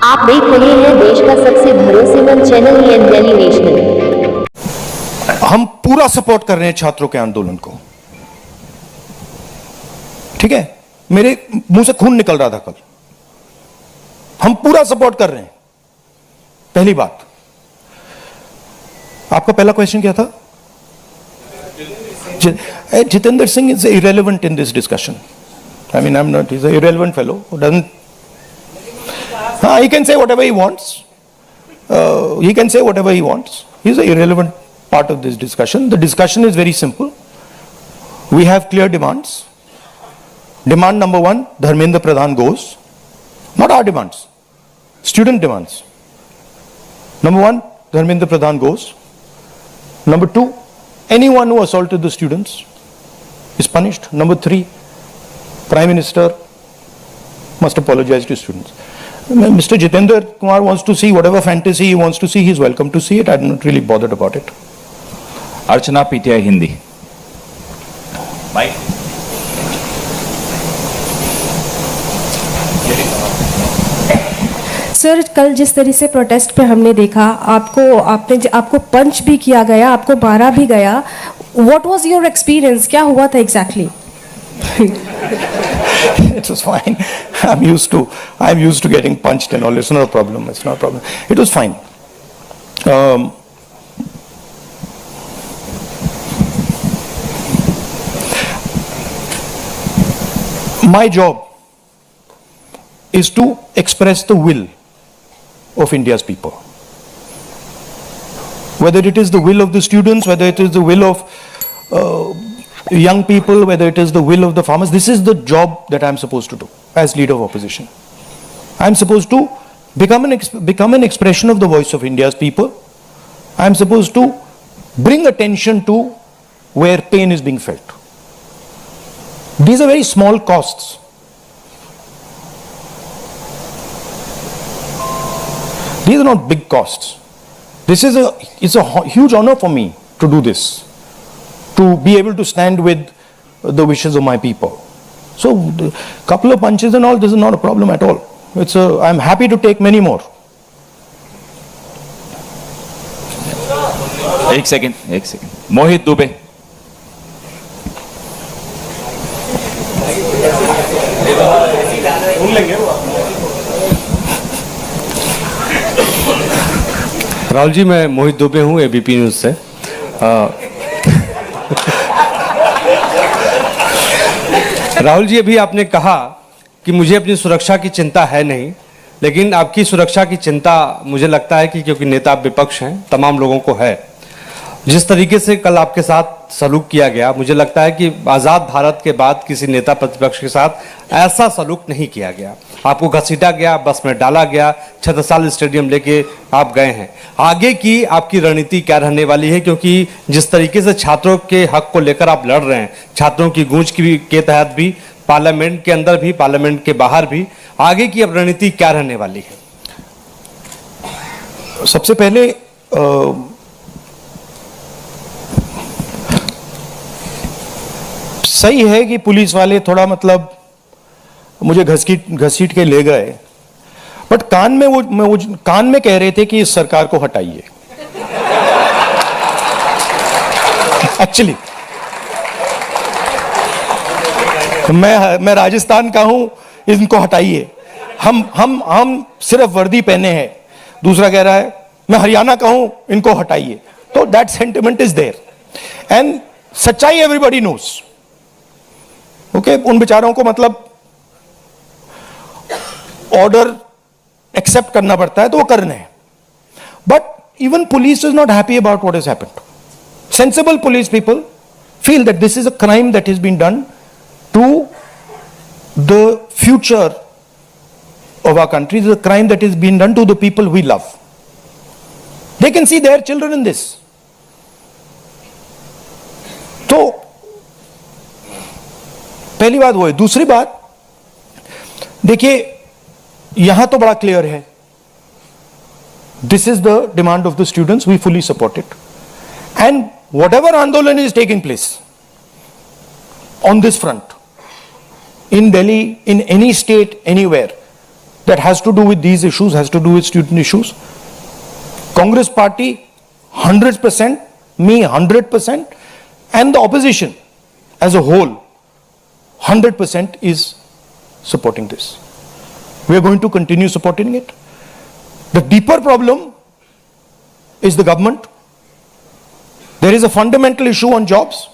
आप देख रहे हैं देश का सबसे भरोसेमंद चैनल दिल्ली नेशनल। हम पूरा सपोर्ट कर रहे हैं छात्रों के आंदोलन को, ठीक है। मेरे मुंह से खून निकल रहा था कल। हम पूरा सपोर्ट कर रहे हैं। पहली बात, आपका पहला क्वेश्चन क्या था? Jitendra Singh is irrelevant in this discussion. I mean, I'm not, he's an irrelevant fellow who doesn't, he can say whatever he wants. He can say whatever he wants. He's an irrelevant part of this discussion. The discussion is very simple. We have clear demands. Demand number one, Dharmendra Pradhan goes. Not our demands, student demands. Number one, Dharmendra Pradhan goes. Number two, anyone who assaulted the students is punished. Number three, Prime Minister must apologize to students. Mr. Jitendra Kumar wants to see whatever fantasy he wants to see. He's welcome to see it. I'm not really bothered about it. Archana PTI Hindi. Mic. Sir, कल जिस तरह से protest पे हमने देखा, आपको पंच भी किया गया, आपको मारा भी गया। What was your experience? क्या हुआ था exactly? It was fine. I'm used to getting punched and all. It's not a problem. It's not a problem. It was fine. My job is to express the will of India's people. Whether it is the will of the students, whether it is the will of young people, whether it is the will of the farmers, this is the job that I'm supposed to do as leader of opposition. I'm supposed to become an expression of the voice of India's people. I'm supposed to bring attention to where pain is being felt. These are very small costs. These are not big costs. It's a huge honor for me to do this, to be able to stand with the wishes of my people. So, a couple of punches and all, this is not a problem at all. I'm happy to take many more. एक second. मोहित दुबे। राहुल जी, मैं मोहित दुबे हूँ ABP news से। राहुल जी, अभी आपने कहा कि मुझे अपनी सुरक्षा की चिंता है नहीं, लेकिन आपकी सुरक्षा की चिंता मुझे लगता है कि क्योंकि नेता विपक्ष हैं, तमाम लोगों को है। जिस तरीके से कल आपके साथ सलूक किया गया, मुझे लगता है कि आज़ाद भारत के बाद किसी नेता प्रतिपक्ष के साथ ऐसा सलूक नहीं किया गया। आपको घसीटा गया, बस में डाला गया, छत्रसाल स्टेडियम लेके आप गए हैं। आगे की आपकी रणनीति क्या रहने वाली है? क्योंकि जिस तरीके से छात्रों के हक को लेकर आप लड़ रहे हैं, छात्रों की गूंज के तहत भी, पार्लियामेंट के अंदर भी, पार्लियामेंट के बाहर भी, आगे की अब रणनीति क्या रहने वाली है? सबसे पहले सही है कि पुलिस वाले थोड़ा मतलब मुझे घसीट के ले गए, बट कान में कह रहे थे कि इस सरकार को हटाइए। एक्चुअली मैं राजस्थान का हूं, इनको हटाइए। हम सिर्फ वर्दी पहने हैं। दूसरा कह रहा है मैं हरियाणा का हूं, इनको हटाइए। तो that sentiment is there and सच्चाई एवरीबॉडी नोज। ओके, उन बेचारों को मतलब ऑर्डर एक्सेप्ट करना पड़ता है, तो वो करने हैं। But even police is not happy about what has happened. Sensible police people feel that this is a crime that has been done to the future of our country, is a crime that is being done to the people we love. They can see their children in this. तो पहली बात वो है। दूसरी बात देखिए, यहां तो बड़ा क्लियर है, this is the demand of the students, we fully support it, and whatever आंदोलन is taking place on this front, in Delhi, in any state, anywhere that has to do with these issues, has to do with student issues. Congress party, 100%, me 100%, and the opposition as a whole, 100% is supporting this. We are going to continue supporting it. The deeper problem is the government. There is a fundamental issue on jobs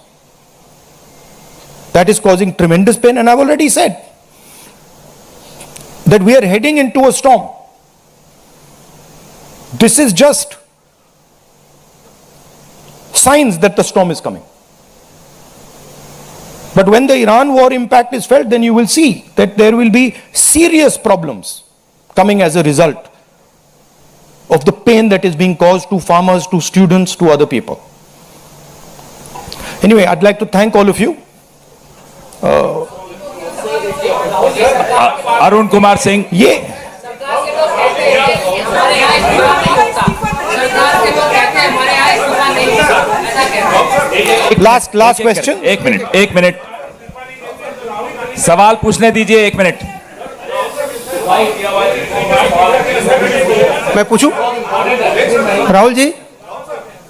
that is causing tremendous pain, and I've already said that we are heading into a storm. This is just signs that the storm is coming. But when the Iran war impact is felt, then you will see that there will be serious problems coming as a result of the pain that is being caused to farmers, to students, to other people. Anyway, I'd like to thank all of you. Arun Kumar Singh ये last question. एक minute सवाल पूछने दीजिए. 1 minute. मैं पूछूं? राहुल जी,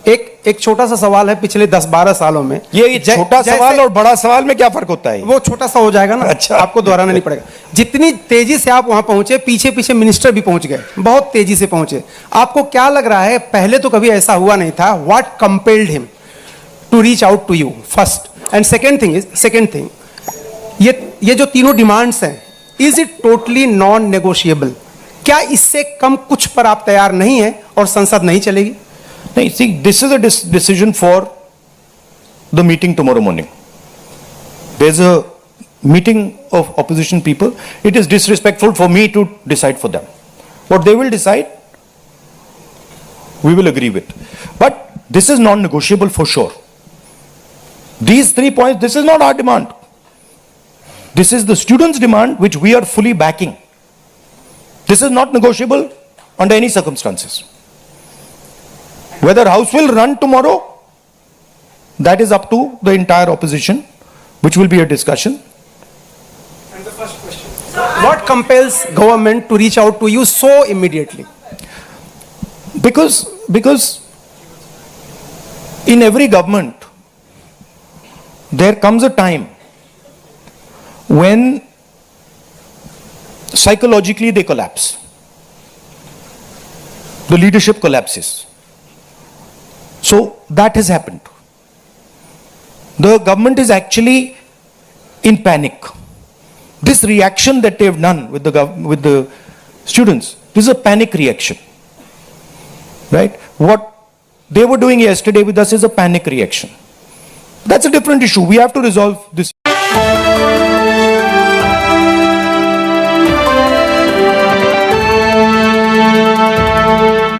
एक छोटा सा सवाल है. पिछले 10-12 सालों में ये छोटा सवाल और बड़ा सवाल में क्या फर्क होता है? वो छोटा सा हो जाएगा ना. अच्छा. आपको दोहराना नहीं पड़ेगा. जितनी तेजी से आप वहां पहुंचे, पीछे पीछे मिनिस्टर भी पहुंच गए, बहुत तेजी से पहुंचे. आपको क्या लग रहा है, पहले तो कभी ऐसा हुआ नहीं था? What compelled him to reach out to you first? And second thing, ये जो तीनों डिमांड्स हैं, is it totally non negotiable? क्या इससे कम कुछ पर आप तैयार नहीं है और संसद नहीं चलेगी? No, see, this is a decision for the meeting tomorrow morning. There's a meeting of opposition people. It is disrespectful for me to decide for them. What they will decide, we will agree with. But this is non-negotiable for sure. These 3 points, this is not our demand. This is the students' demand, which we are fully backing. This is not negotiable under any circumstances. Whether House will run tomorrow, that is up to the entire opposition, which will be a discussion. And the first question, what compels government to reach out to you so immediately? Because in every government, there comes a time when psychologically they collapse. The leadership collapses. So that has happened. The government is actually in panic. This reaction that they have done with the students, this is a panic reaction, right? What they were doing yesterday with us is a panic reaction. That's a different issue. We have to resolve this